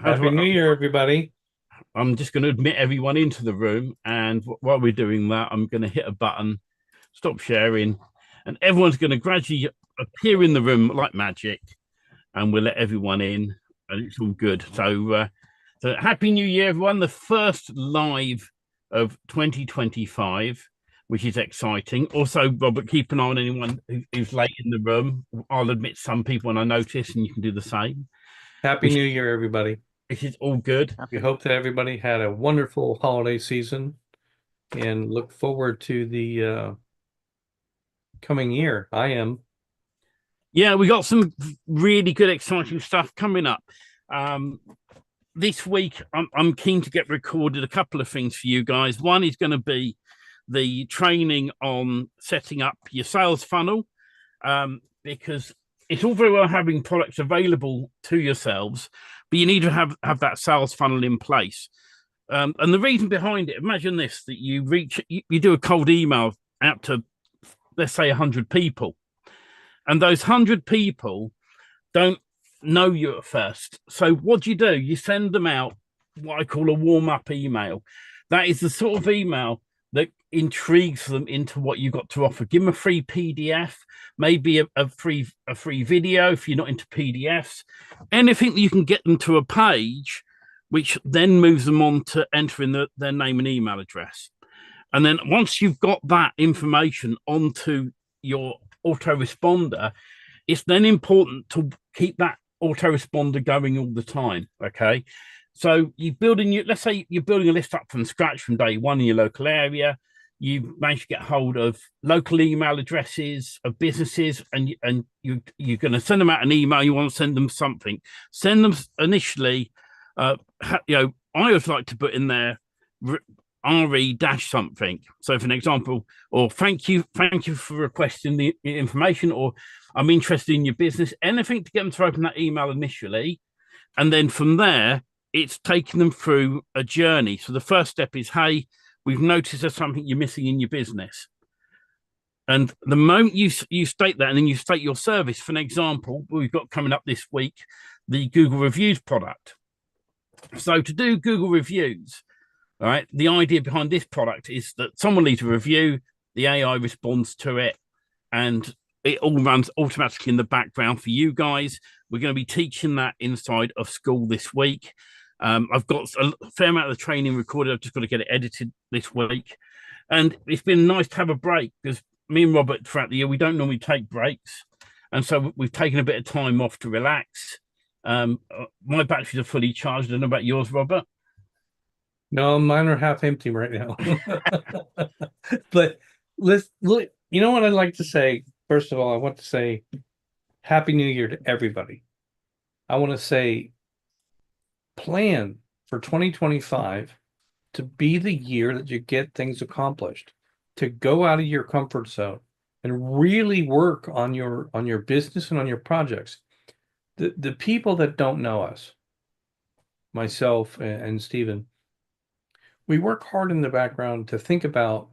Happy New Year, everybody. I'm just going to admit everyone into the room, and while we're doing that, I'm going to hit a button, stop sharing, and everyone's going to gradually appear in the room like magic, and we'll let everyone in, and it's all good. So Happy New Year, everyone! The first live of 2025, which is exciting. Also, Robert, keep an eye on anyone who's late in the room. I'll admit some people when I notice, and you can do the same. Happy Which, New Year, everybody. which is all good. We hope that everybody had a wonderful holiday season and look forward to the coming year. I am. Yeah, we got some really good, exciting stuff coming up. Um, this week, I'm keen to get recorded a couple of things for you guys. One is going to be the training on setting up your sales funnel, because it's all very well having products available to yourselves, but you need to have that sales funnel in place. And the reason behind it, imagine this, that you do a cold email out to, let's say, 100 people, and those 100 people don't know you at first. So what do? You send them out what I call a warm-up email. That is the sort of email that intrigues them into what you've got to offer. Give them a free PDF, maybe a free video if you're not into PDFs, anything that you can get them to a page, which then moves them on to entering their name and email address. And then once you've got that information onto your autoresponder, it's then important to keep that autoresponder going all the time. Okay. So let's say you're building a list up from scratch from day one in your local area. You manage to get hold of local email addresses of businesses, and you're going to send them out an email. You want to send them something. Send them initially. I always like to put in there re dash something. So, for an example, or thank you for requesting the information, or I'm interested in your business. Anything to get them to open that email initially, and then from there, it's taking them through a journey. So the first step is, hey, we've noticed there's something you're missing in your business. And the moment you state that, and then you state your service, for an example, we've got coming up this week the Google Reviews product. So to do Google Reviews, all right, the idea behind this product is that someone leaves a review, the AI responds to it, and it all runs automatically in the background for you guys. We're going to be teaching that inside of school this week. I've got a fair amount of the training recorded. I've just got to get it edited this week. And it's been nice to have a break, because me and Robert, throughout the year, we don't normally take breaks. And so we've taken a bit of time off to relax. My batteries are fully charged. I don't know about yours, Robert. No, mine are half empty right now. But let's look. You know what I'd like to say? First of all, I want to say Happy New Year to everybody. I want to say plan for 2025 to be the year that you get things accomplished, to go out of your comfort zone and really work on your business and on your projects. The people that don't know us, myself and Stephen, we work hard in the background to think about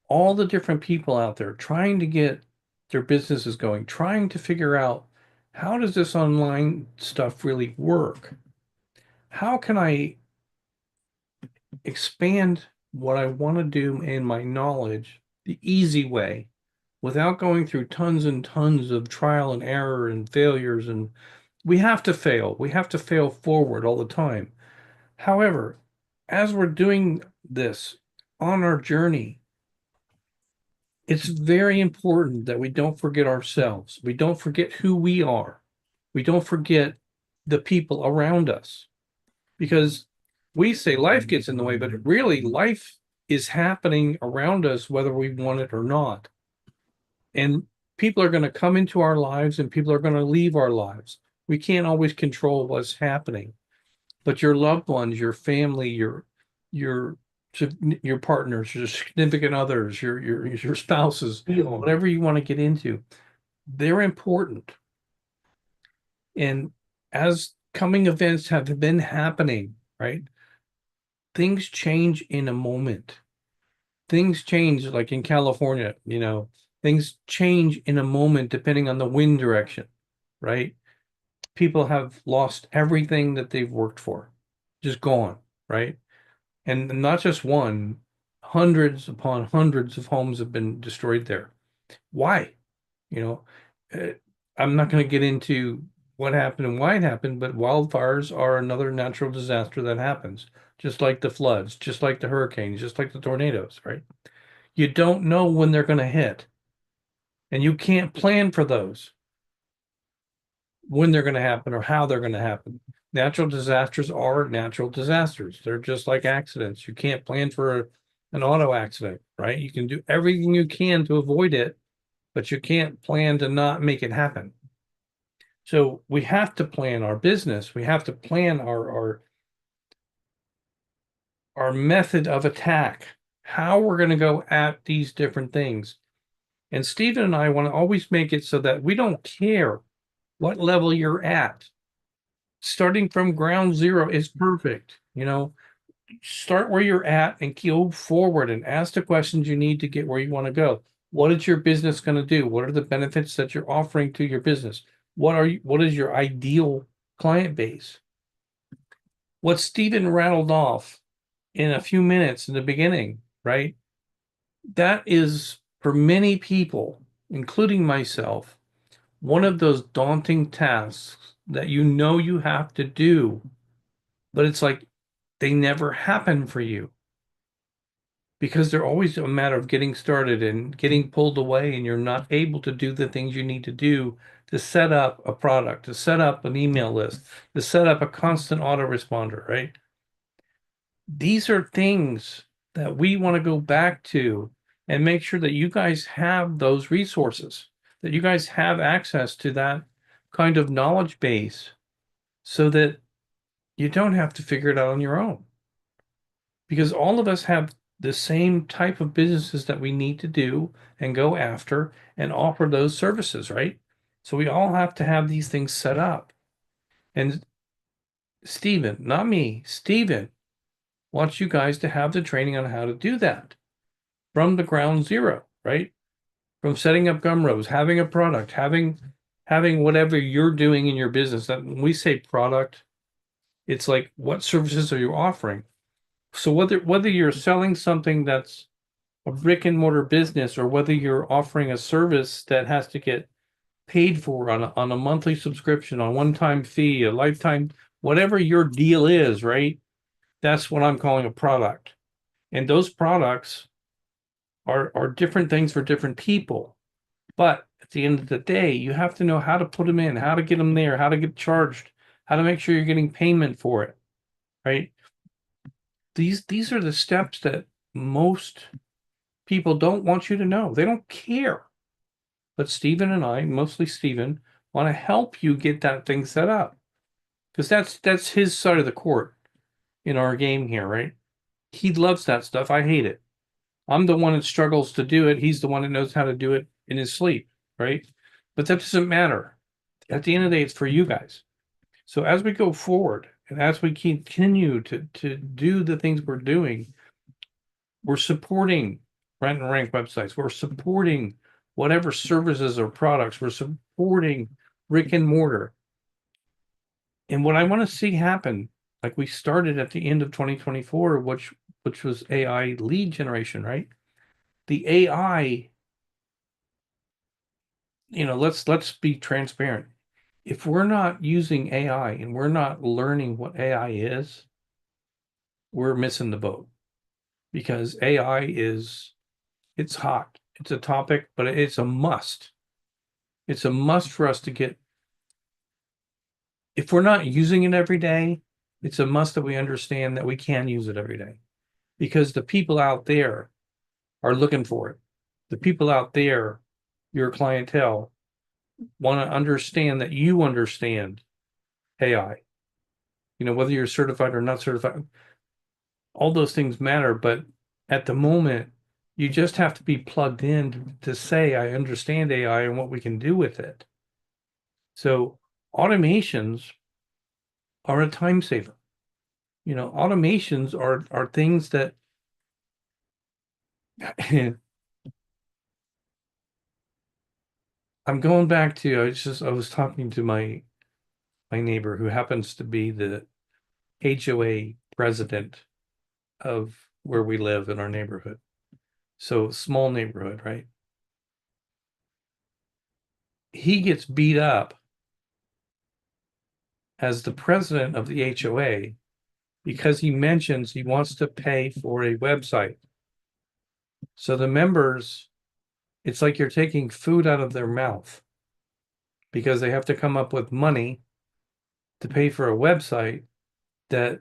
all the different people out there trying to get their businesses going, trying to figure out, how does this online stuff really work? How can I expand what I want to do in my knowledge the easy way without going through tons and tons of trial and error and failures? And we have to fail. We have to fail forward all the time. However, as we're doing this on our journey, it's very important that we don't forget ourselves. We don't forget who we are. We don't forget the people around us, because we say life gets in the way, but really life is happening around us, whether we want it or not. And people are going to come into our lives and people are going to leave our lives. We can't always control what's happening, but your loved ones, your family, your partners, your significant others, your spouses, whatever you want to get into, they're important. And as coming events have been happening, right? Things change in a moment. Things change, like in California, things change in a moment depending on the wind direction, right? people have lost everything that they've worked for, just gone, right? And not just one, hundreds upon hundreds of homes have been destroyed there. Why? You know, uh, I'm not going to get into what happened and why it happened, but wildfires are another natural disaster that happens, just like the floods, just like the hurricanes, just like the tornadoes, right? You don't know when they're going to hit, and you can't plan for those, when they're going to happen or how they're going to happen. Natural disasters are natural disasters. They're just like accidents. You can't plan for an auto accident, right? You can do everything you can to avoid it, but you can't plan to not make it happen. So we have to plan our business. We have to plan our method of attack, how we're going to go at these different things. And Stephen and I want to always make it so that we don't care what level you're at. Starting from ground zero is perfect. Start where you're at and go forward and ask the questions you need to get where you want to go. What is your business going to do? What are the benefits that you're offering to your business? What is your ideal client base? What Stephen rattled off in a few minutes in the beginning, right? That is for many people, including myself, one of those daunting tasks that you have to do, but it's like they never happen for you because they're always a matter of getting started and getting pulled away, and you're not able to do the things you need to do to set up a product, to set up an email list, to set up a constant autoresponder, right? These are things that we want to go back to and make sure that you guys have those resources, that you guys have access to that kind of knowledge base so that you don't have to figure it out on your own. Because all of us have the same type of businesses that we need to do and go after and offer those services, right? So we all have to have these things set up. And Stephen, not me, Stephen wants you guys to have the training on how to do that from the ground zero, right? From setting up gumroads, having a product, having whatever you're doing in your business. That when we say product, it's like what services are you offering? So whether you're selling something that's a brick and mortar business or whether you're offering a service that has to get paid for on a monthly subscription, on a one-time fee, a lifetime, whatever your deal is, right? That's what I'm calling a product. And those products are different things for different people. But at the end of the day, you have to know how to put them in, how to get them there, how to get charged, how to make sure you're getting payment for it, right? These are the steps that most people don't want you to know. They don't care. But Stephen and I, mostly Stephen, want to help you get that thing set up. Because that's his side of the court in our game here, right? He loves that stuff. I hate it. I'm the one that struggles to do it. He's the one that knows how to do it in his sleep, right? But that doesn't matter. At the end of the day, it's for you guys. So as we go forward and as we continue to do the things we're doing, we're supporting rent and rank websites. We're supporting whatever services or products. We're supporting brick and mortar. And what I want to see happen, like we started at the end of 2024, which was AI lead generation, right? The AI, let's be transparent. If we're not using AI and we're not learning what AI is, we're missing the boat because AI it's hot. It's a topic, but it's a must. It's a must for us to get. If we're not using it every day, it's a must that we understand that we can use it every day because the people out there are looking for it. The people out there, your clientele, want to understand that you understand AI. Whether you're certified or not certified, all those things matter. But at the moment, you just have to be plugged in to say, I understand AI and what we can do with it. So automations are a time saver. Automations are things that I'm going back to. I was talking to my my neighbor, who happens to be the HOA president of where we live in our neighborhood. So small neighborhood, right? He gets beat up as the president of the HOA because he mentions he wants to pay for a website. So the members, it's like you're taking food out of their mouth because they have to come up with money to pay for a website that,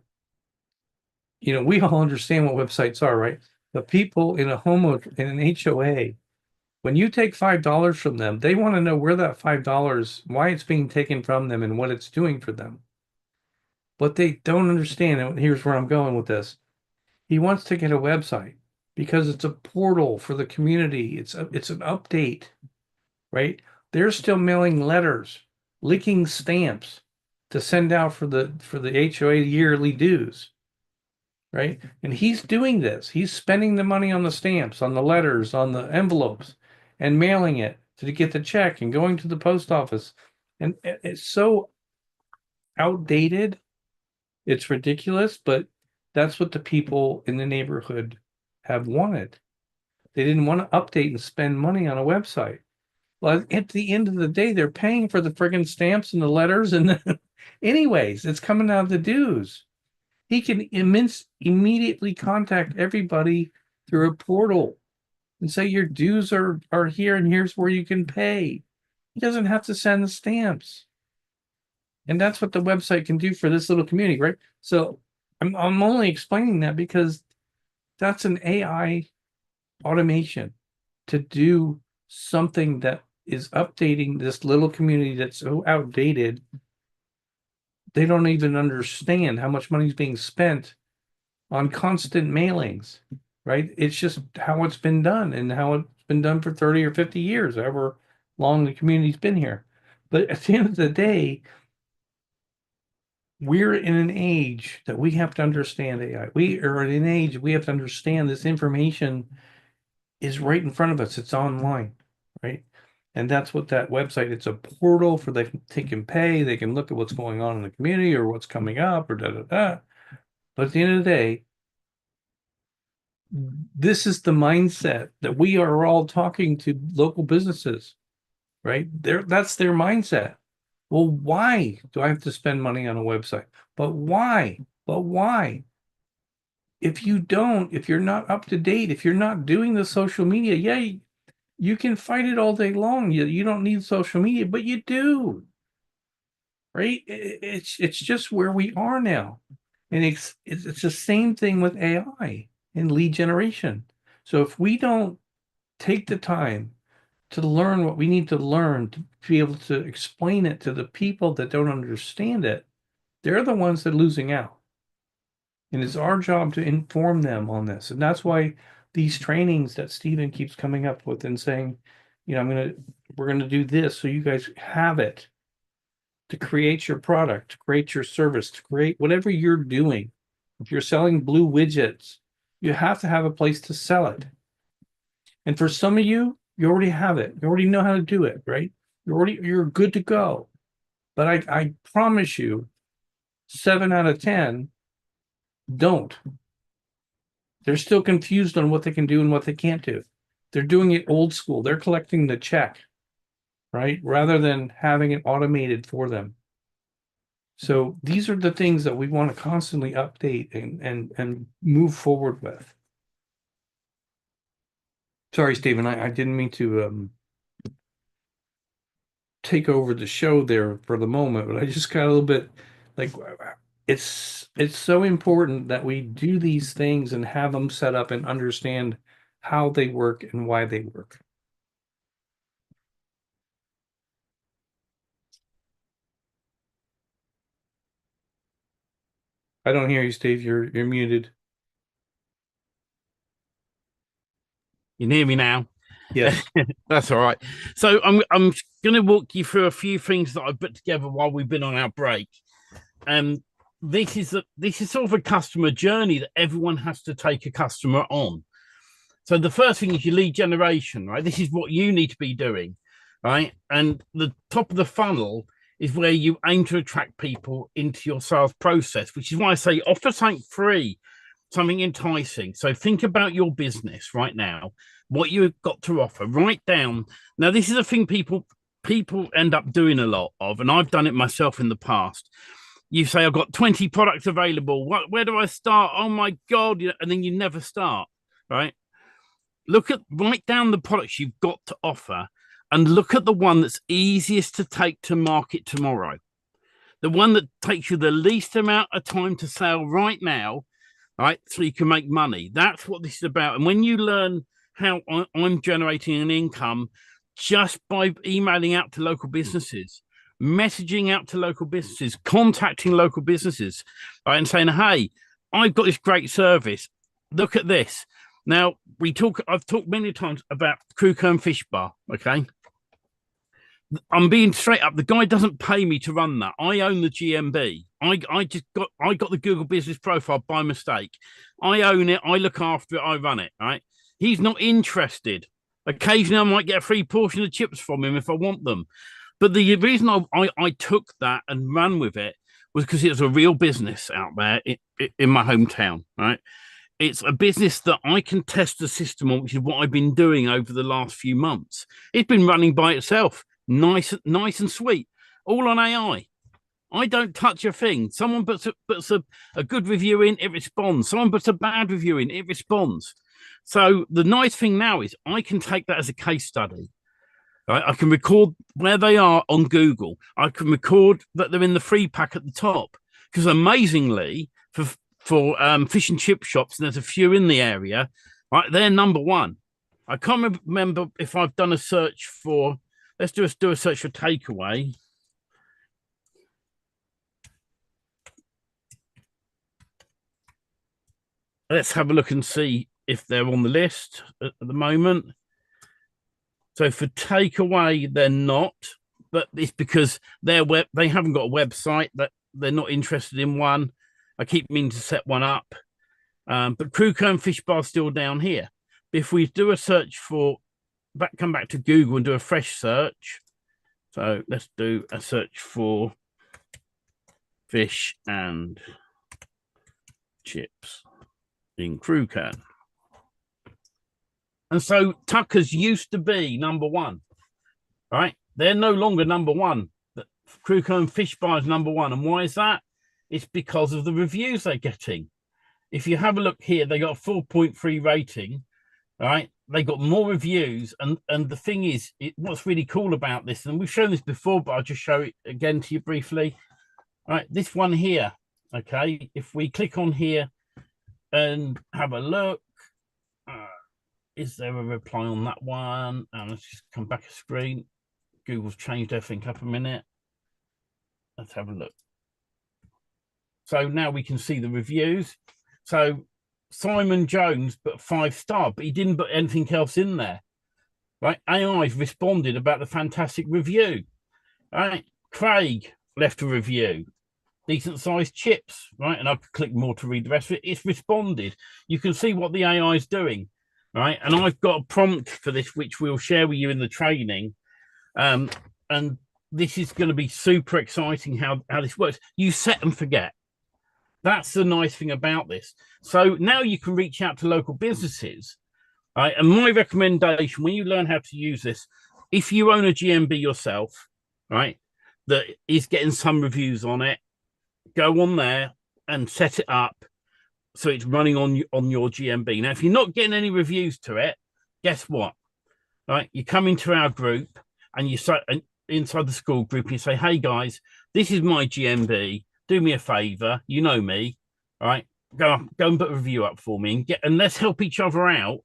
we all understand what websites are, right? But people in in an HOA, when you take $5 from them, they want to know where that $5, why it's being taken from them and what it's doing for them. What they don't understand, and here's where I'm going with this. He wants to get a website because it's a portal for the community. It's an update, right? They're still mailing letters, licking stamps to send out for the HOA yearly dues, right? And he's doing this. He's spending the money on the stamps, on the letters, on the envelopes, and mailing it to get the check and going to the post office. And it's so outdated. It's ridiculous, but that's what the people in the neighborhood have wanted. They didn't want to update and spend money on a website. Well, at the end of the day, they're paying for the friggin' stamps and the letters, and anyways, it's coming out of the dues. He can immediately contact everybody through a portal and say your dues are here and here's where you can pay. He doesn't have to send the stamps. And that's what the website can do for this little community, right? So I'm only explaining that because that's an AI automation to do something that is updating this little community that's so outdated. They don't even understand how much money is being spent on constant mailings, right? It's just how it's been done and how it's been done for 30 or 50 years, however long the community's been here. But at the end of the day, we're in an age that we have to understand AI. We are in an age we have to understand this information is right in front of us. It's online, right? And that's what that website, it's a portal for they can pay, they can look at what's going on in the community or what's coming up or da da da. But at the end of the day, this is the mindset that we are all talking to local businesses, right? That's their mindset. Well, why do I have to spend money on a website? But why? But why? If you're not up to date, if you're not doing the social media, yeah, you can fight it all day long. You don't need social media, but you do, right? It's just where we are now. And it's the same thing with AI and lead generation. So if we don't take the time to learn what we need to learn to be able to explain it to the people that don't understand it, they're the ones that are losing out. And it's our job to inform them on this. And that's why these trainings that Stephen keeps coming up with and saying, we're gonna do this so you guys have it to create your product, to create your service, to create whatever you're doing. If you're selling blue widgets, you have to have a place to sell it. And for some of you, you already have it. You already know how to do it, right? You're good to go. But I promise you, 7 out of 10 don't. They're still confused on what they can do and what they can't do. They're doing it old school. They're collecting the check, right? Rather than having it automated for them. So these are the things that we want to constantly update and move forward with. Sorry, Stephen, I didn't mean to take over the show there for the moment, but I just got a little bit like it's so important that we do these things and have them set up and understand how they work and why they work. I don't hear you, Steve. You're muted. You can hear me now? Yes. That's all right. So I'm going to walk you through a few things that I put together while we've been on our break. This is sort of a customer journey that everyone has to take a customer on. So the first thing is your lead generation, right? This is what you need to be doing, right? And the top of the funnel is where you aim to attract people into your sales process, which is why I say offer something free, something enticing. So think about your business right now, what you've got to offer. Write down. Now, this is a thing people end up doing a lot of, and I've done it myself in the past. You say, I've got 20 products available. Where do I start? Oh my God. And then you never start, right? Write down the products you've got to offer and look at the one that's easiest to take to market tomorrow. The one that takes you the least amount of time to sell right now, right? So you can make money. That's what this is about. And when you learn how I'm generating an income just by emailing out to local businesses, messaging out to local businesses, contacting local businesses, right, and saying, hey, I've got this great service. Look at this. Now, I've talked many times about Crewcomb Fish Bar, okay? I'm being straight up. The guy doesn't pay me to run that. I own the GMB. I got the Google Business Profile by mistake. I own it. I look after it. I run it, right? He's not interested. Occasionally, I might get a free portion of chips from him if I want them. But the reason I took that and ran with it was because it was a real business out there in my hometown, right? It's a business that I can test the system on, which is what I've been doing over the last few months. It's been running by itself, nice and sweet, all on AI. I don't touch a thing. Someone puts a good review in, it responds. Someone puts a bad review in, it responds. So the nice thing now is I can take that as a case study. Right? I can record where they are on Google. I can record that they're in the free pack at the top. Because amazingly, for fish and chip shops, and there's a few in the area, right? They're number one. I can't remember if I've done a search for. Let's do a search for takeaway. Let's have a look and see if they're on the list at the moment. So for takeaway, they're not, but it's because they haven't got a website, that they're not interested in one. I keep meaning to set one up. But Crewcomb Fish Bar still down here. If we do a search come back to Google and do a fresh search. So let's do a search for fish and chips in Crewcomb. And so Tucker's used to be number one, right? They're no longer number one. Crewcomb Fish Bar is number one. And why is that? It's because of the reviews they're getting. If you have a look here, they got a 4.3 rating, right? They got more reviews. And the thing is, what's really cool about this, and we've shown this before, but I'll just show it again to you briefly. All right, this one here, okay? If we click on here and have a look, is there a reply on that one? Let's just come back a screen. Google's changed everything up a minute. Let's have a look. So now we can see the reviews. So Simon Jones put 5-star, but he didn't put anything else in there. Right? AI's responded about the fantastic review. Right? Craig left a review. Decent sized chips, right? And I could click more to read the rest of it. It's responded. You can see what the AI is doing. Right. And I've got a prompt for this, which we'll share with you in the training. And this is going to be super exciting how this works. You set and forget. That's the nice thing about this. So now you can reach out to local businesses. Right? And my recommendation, when you learn how to use this, if you own a GMB yourself, right, that is getting some reviews on it, go on there and set it up so it's running on your GMB. Now, if you're not getting any reviews to it, guess what? Right, you come into our group and you say inside the school group, you say, "Hey guys, this is my GMB. Do me a favor, you know me, all right? Go and put a review up for me and let's help each other out.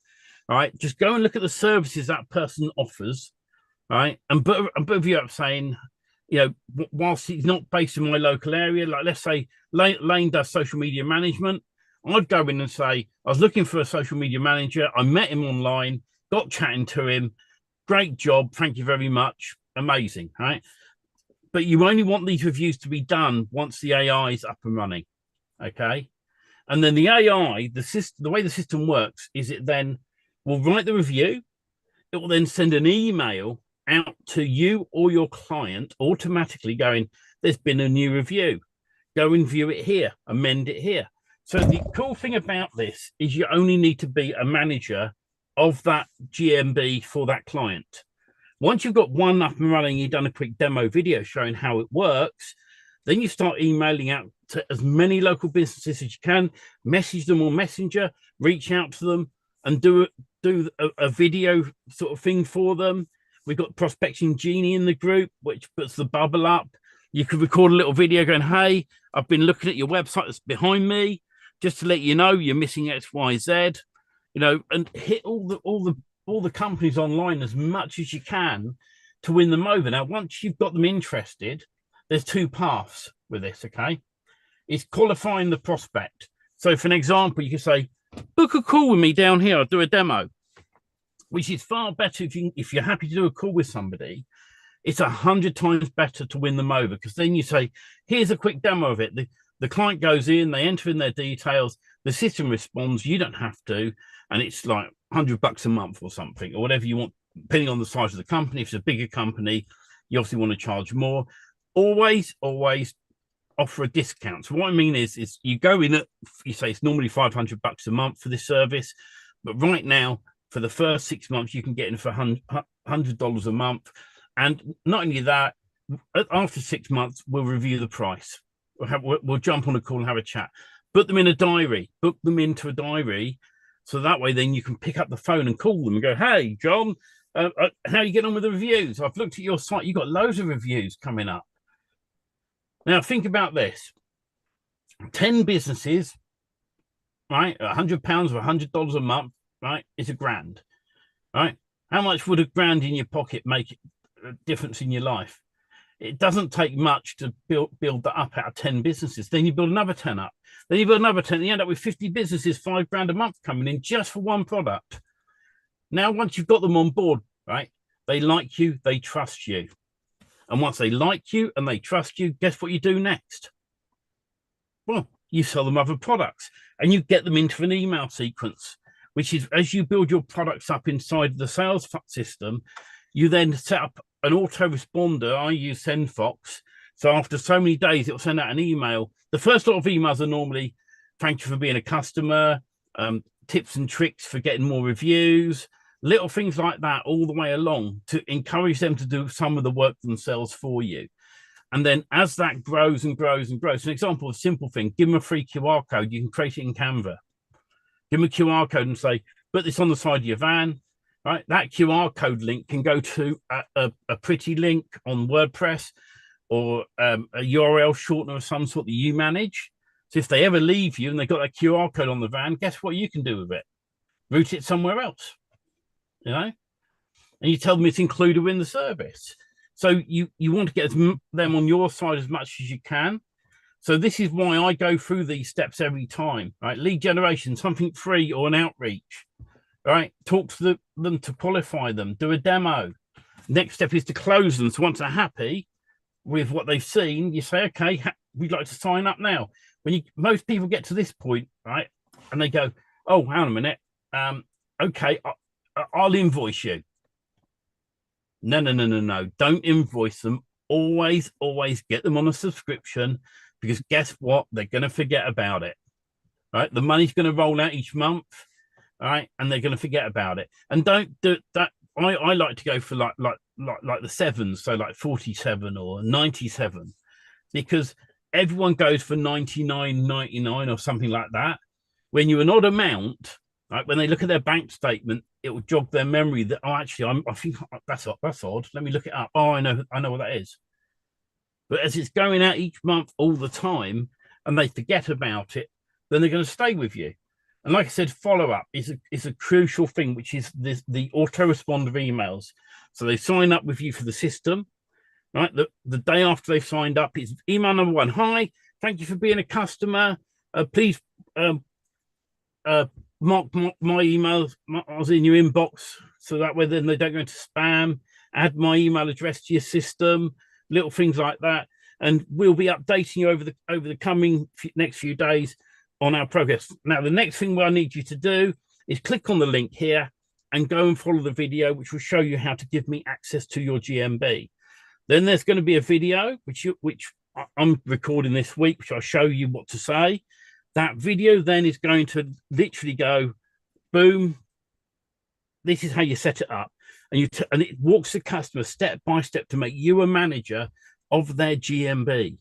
All right, just go and look at the services that person offers, right? And put a review up saying, you know, whilst he's not based in my local area, like let's say Lane does social media management." I'd go in and say, I was looking for a social media manager. I met him online, got chatting to him. Great job. Thank you very much. Amazing, right? But you only want these reviews to be done once the AI is up and running, okay? And then the AI, the way the system works is it then will write the review. It will then send an email out to you or your client automatically going, there's been a new review. Go and view it here, amend it here. So the cool thing about this is you only need to be a manager of that GMB for that client. Once you've got one up and running, you've done a quick demo video showing how it works, then you start emailing out to as many local businesses as you can, message them on Messenger, reach out to them and do a video sort of thing for them. We've got Prospecting Genie in the group, which puts the bubble up. You could record a little video going, hey, I've been looking at your website that's behind me, just to let you know you're missing X, Y, Z, and hit all the companies online as much as you can to win them over. Now, once you've got them interested, there's two paths with this, okay? It's qualifying the prospect. So for an example, you can say, book a call with me down here, I'll do a demo, which is far better if you're happy to do a call with somebody. It's 100 times better to win them over, because then you say, here's a quick demo of it. The client goes in, they enter in their details, the system responds, you don't have to, and it's like $100 a month or something, or whatever you want, depending on the size of the company. If it's a bigger company, you obviously want to charge more. Always offer a discount. So what I mean is you go in you say it's normally $500 a month for this service, but right now, for the first 6 months, you can get in for $100 a month. And not only that, after 6 months, we'll review the price. We'll jump on a call and have a chat. Put them in a diary. Book them into a diary. So that way, then you can pick up the phone and call them and go, hey, John, how are you getting on with the reviews? I've looked at your site. You've got loads of reviews coming up. Now, think about this. 10 businesses, right? £100 or $100 a month, right? Is $1,000, right? How much would $1,000 in your pocket make a difference in your life? It doesn't take much to build that up out of 10 businesses. Then you build another 10 up. Then you build another 10. You end up with 50 businesses, $5,000 a month coming in just for one product. Now, once you've got them on board, right? They like you, they trust you. And once they like you and they trust you, guess what you do next? Well, you sell them other products and you get them into an email sequence, which is as you build your products up inside the sales system, you then set up an autoresponder. I use SendFox. So after so many days, it'll send out an email. The first lot of emails are normally, thank you for being a customer, tips and tricks for getting more reviews, little things like that all the way along to encourage them to do some of the work themselves for you. And then as that grows and grows and grows, an example of a simple thing, give them a free QR code. You can create it in Canva. Give them a QR code and say, put this on the side of your van. Right, that QR code link can go to a pretty link on WordPress or a URL shortener of some sort that you manage. So if they ever leave you and they've got that QR code on the van, guess what you can do with it? Route it somewhere else, and you tell them it's included in the service. So you want to get them on your side as much as you can. So this is why I go through these steps every time, right? Lead generation, something free or an outreach. Right, talk to them to qualify them, do a demo. Next step is to close them. So once they're happy with what they've seen, you say, okay, we'd like to sign up now. Most people get to this point, right, and they go, oh, hang on a minute. Okay, I'll invoice you. No. Don't invoice them. Always get them on a subscription, because guess what? They're going to forget about it. Right, the money's going to roll out each month. All right, and they're going to forget about it. And don't do that. I like to go for like the sevens, so like 47 or 97, because everyone goes for 99.99 or something like that. When you're an odd amount, right? When they look at their bank statement, it will jog their memory that I think that's odd. Let me look it up. Oh, I know what that is. But as it's going out each month all the time, and they forget about it, then they're going to stay with you. And like I said, follow-up is a crucial thing, which is the autoresponder emails. So they sign up with you for the system, right? The day after they've signed up, it's email number 1. Hi, thank you for being a customer. Please mark my emails in your inbox, so that way then they don't go into spam. Add my email address to your system, little things like that. And we'll be updating you over the coming next few days on our progress. Now, the next thing I need you to do is click on the link here and go and follow the video, which will show you how to give me access to your GMB. Then there's going to be a video, which I'm recording this week, which I'll show you what to say. That video then is going to literally go, boom, this is how you set it up. And it walks the customer step by step to make you a manager of their GMB.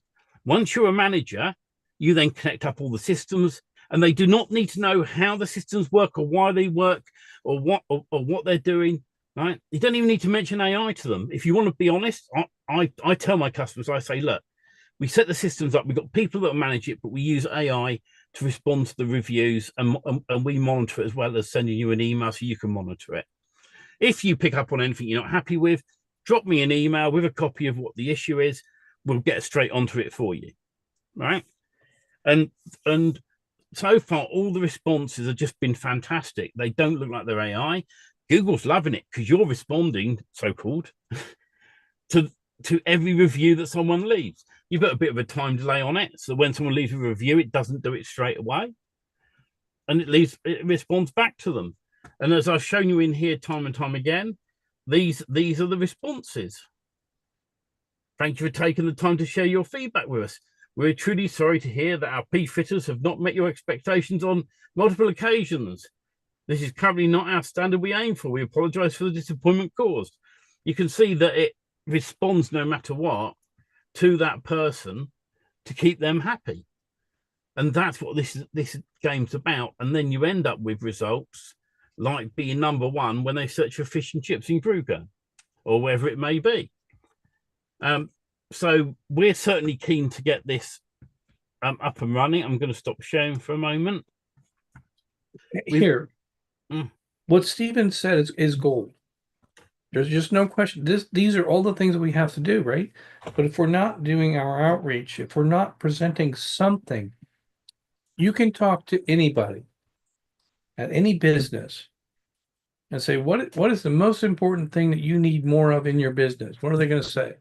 Once you're a manager, you then connect up all the systems, and they do not need to know how the systems work or why they work or what they're doing. Right? You don't even need to mention AI to them. If you want to be honest, I tell my customers, I say, look, we set the systems up. We've got people that manage it, but we use AI to respond to the reviews, and we monitor it as well as sending you an email so you can monitor it. If you pick up on anything you're not happy with, drop me an email with a copy of what the issue is. We'll get straight onto it for you. Right? And so far, all the responses have just been fantastic. They don't look like they're AI. Google's loving it because you're responding, so-called, to every review that someone leaves. You've got a bit of a time delay on it, so when someone leaves a review, it doesn't do it straight away, and it responds back to them. And as I've shown you in here time and time again, these are the responses. Thank you for taking the time to share your feedback with us. We're truly sorry to hear that our P-fitters have not met your expectations on multiple occasions. This is currently not our standard we aim for. We apologize for the disappointment caused. You can see that it responds no matter what to that person to keep them happy. And that's what this game's about. And then you end up with results like being number one when they search for fish and chips in Kruger or wherever it may be. So we're certainly keen to get this up and running. I'm going to stop sharing for a moment. Here, what Stephen said is gold. There's just no question. These are all the things that we have to do, right? But if we're not doing our outreach, if we're not presenting something, you can talk to anybody at any business and say, what is the most important thing that you need more of in your business? What are they going to say?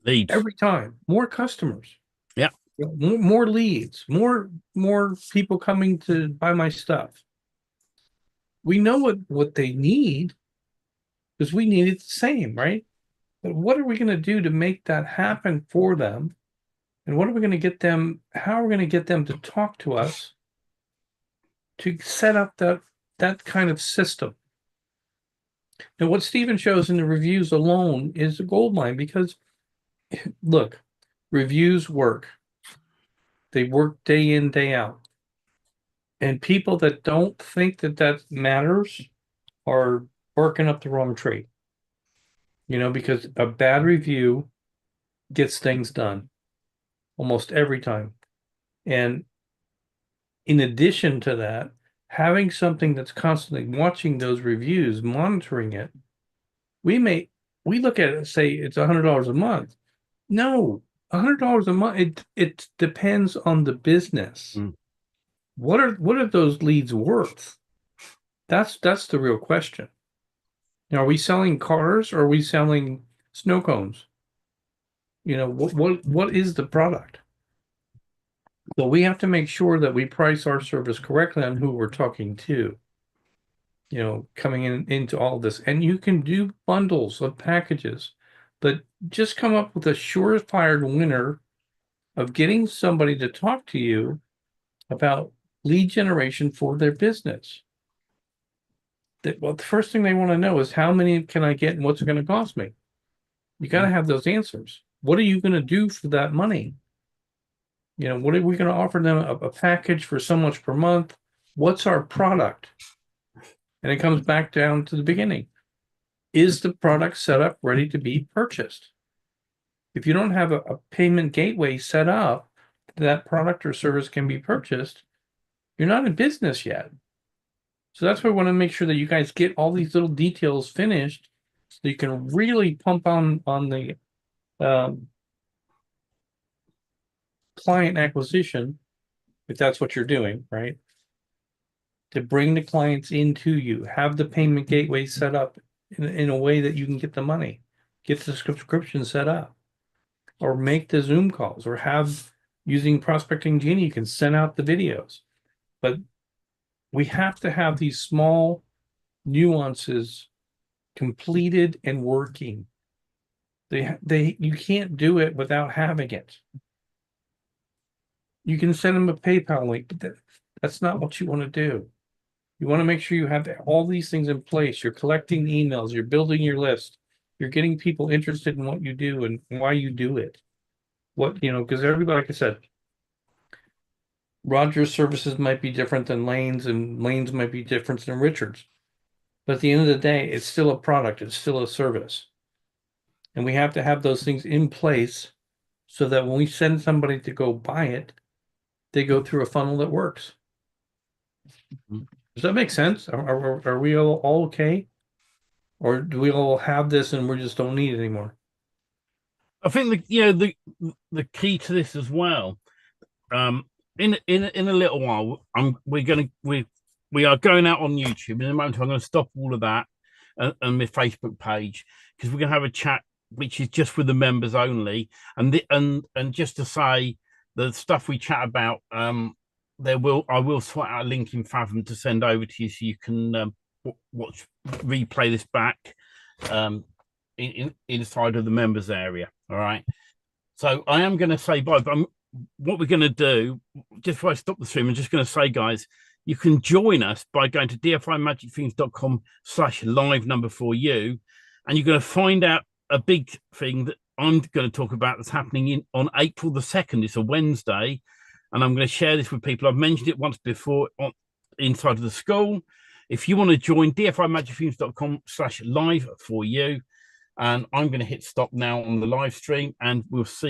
Leads. Every time, more customers. Yeah. More leads, more people coming to buy my stuff. We know what they need because we need it the same, right? But what are we going to do to make that happen for them? And what are we going to get them? How are we going to get them to talk to us to set up that kind of system? And what Stephen shows in the reviews alone is a gold mine because, look, reviews work. They work day in, day out. And people that don't think that matters are barking up the wrong tree. Because a bad review gets things done almost every time. And in addition to that, having something that's constantly watching those reviews, monitoring it, we look at it and say it's $100 a month. No, $100 a month. It depends on the business. What are those leads worth? That's the real question. Now, are we selling cars or are we selling snow cones? What is the product? So we have to make sure that we price our service correctly on who we're talking to. Coming into all of this, and you can do bundles of packages, but just come up with a surefire winner of getting somebody to talk to you about lead generation for their business. The first thing they want to know is how many can I get and what's it going to cost me? You got to have those answers. What are you going to do for that money? What are we going to offer them? A package for so much per month? What's our product? And it comes back down to the beginning. Is the product set up ready to be purchased? If you don't have a payment gateway set up, that product or service can be purchased, you're not in business yet. So that's why I want to make sure that you guys get all these little details finished so you can really pump on the client acquisition, if that's what you're doing, right? To bring the clients into you, have the payment gateway set up in a way that you can get the money, get the subscription set up, or make the Zoom calls, or have using Prospecting Genie, you can send out the videos. But we have to have these small nuances completed and working. You can't do it without having it. You can send them a PayPal link, but that's not what you want to do. You want to make sure you have all these things in place. You're collecting emails, you're building your list, you're getting people interested in what you do and why you do it. Because everybody, like I said, Roger's services might be different than Lane's, and Lane's might be different than Richard's. But at the end of the day, it's still a product, it's still a service. And we have to have those things in place so that when we send somebody to go buy it, they go through a funnel that works. Does that make sense? Are we all okay? Or do we all have this and we just don't need it anymore? I think the key to this as well. In a little while, we are going out on YouTube. In a moment, I'm going to stop all of that and my Facebook page, because we're going to have a chat which is just with the members only. And just to say, the stuff we chat about, I will sort out a link in Fathom to send over to you so you can replay this back inside of the members area. All right. So I am going to say bye, but what we're going to do, just before I stop the stream, I'm just going to say, guys, you can join us by going to dfimagicthemes.com/live4u, and you're going to find out a big thing that I'm going to talk about that's happening on April the 2nd. It's a Wednesday, and I'm going to share this with people. I've mentioned it once before inside of the school. If you want to join, dfimagicthemes.com/live4u, and I'm going to hit stop now on the live stream, and we'll see